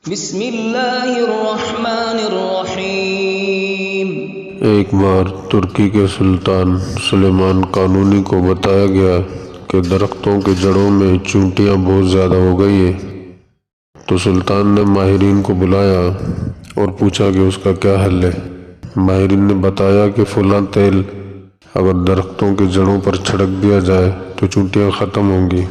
بسم اللہ الرحمن الرحیم۔ ایک بار ترکی کے سلطان سلیمان قانونی کو بتایا گیا کہ درختوں کی جڑوں میں چونٹیاں بہت زیادہ ہو گئی ہیں، تو سلطان نے ماہرین کو بلایا اور پوچھا کہ اس کا کیا حل ہے۔ ماہرین نے بتایا کہ فلاں تیل اگر درختوں کی جڑوں پر چھڑک دیا جائے تو چونٹیاں ختم ہوں گی،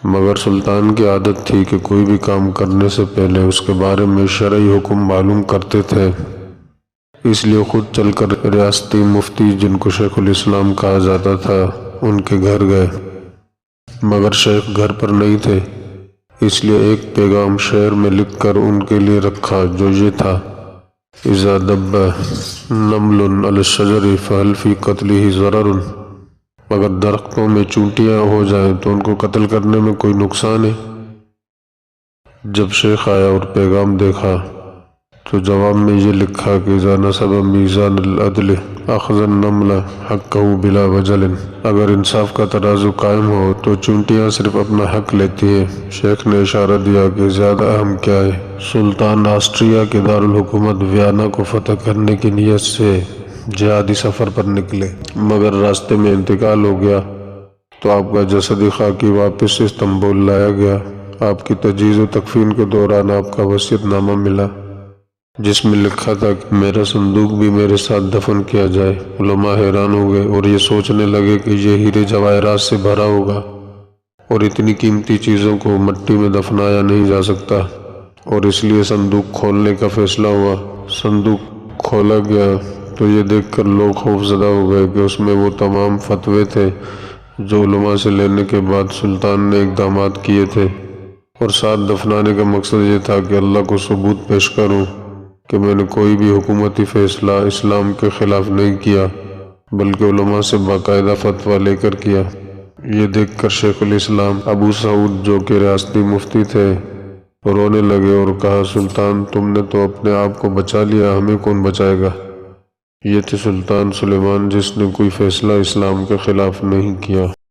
مگر سلطان کی عادت تھی کہ کوئی بھی کام کرنے سے پہلے اس کے بارے میں شرعی حکم معلوم کرتے تھے، اس لیے خود چل کر ریاستی مفتی، جن کو شیخ الاسلام کہا جاتا تھا، ان کے گھر گئے، مگر شیخ گھر پر نہیں تھے، اس لیے ایک پیغام شعر میں لکھ کر ان کے لیے رکھا، جو یہ تھا: اذا دب نمل علی الشجر فهل فی قتلہ ضرر، اگر درختوں میں چونٹیاں ہو جائیں تو ان کو قتل کرنے میں کوئی نقصان ہے؟ جب شیخ آیا اور پیغام دیکھا تو جواب میں یہ لکھا کہ اذا نصب میزان العدل اخذ النمل حقہ بلا وجل، اگر انصاف کا ترازو قائم ہو تو چونٹیاں صرف اپنا حق لیتی ہیں۔ شیخ نے اشارہ دیا کہ زیادہ اہم کیا ہے۔ سلطان آسٹریا کے دارالحکومت ویانا کو فتح کرنے کی نیت سے جہادی سفر پر نکلے، مگر راستے میں انتقال ہو گیا تو آپ کا جسد خاکی واپس استنبول لایا گیا۔ آپ کی تجہیز و تکفین کے دوران آپ کا وصیت نامہ ملا، جس میں لکھا تھا کہ میرا صندوق بھی میرے ساتھ دفن کیا جائے۔ علماء حیران ہو گئے اور یہ سوچنے لگے کہ یہ ہیرے جواہرات سے بھرا ہوگا اور اتنی قیمتی چیزوں کو مٹی میں دفنایا نہیں جا سکتا، اور اس لیے صندوق کھولنے کا فیصلہ ہوا۔ صندوق کھولا گیا تو یہ دیکھ کر لوگ خوف زدہ ہو گئے کہ اس میں وہ تمام فتوے تھے جو علماء سے لینے کے بعد سلطان نے اقدامات کیے تھے، اور ساتھ دفنانے کا مقصد یہ تھا کہ اللہ کو ثبوت پیش کروں کہ میں نے کوئی بھی حکومتی فیصلہ اسلام کے خلاف نہیں کیا، بلکہ علماء سے باقاعدہ فتویٰ لے کر کیا۔ یہ دیکھ کر شیخ الاسلام ابو سعود، جو کہ ریاستی مفتی تھے، رونے لگے اور کہا: سلطان، تم نے تو اپنے آپ کو بچا لیا، ہمیں کون بچائے گا؟ یہ تھے سلطان سلیمان، جس نے کوئی فیصلہ اسلام کے خلاف نہیں کیا۔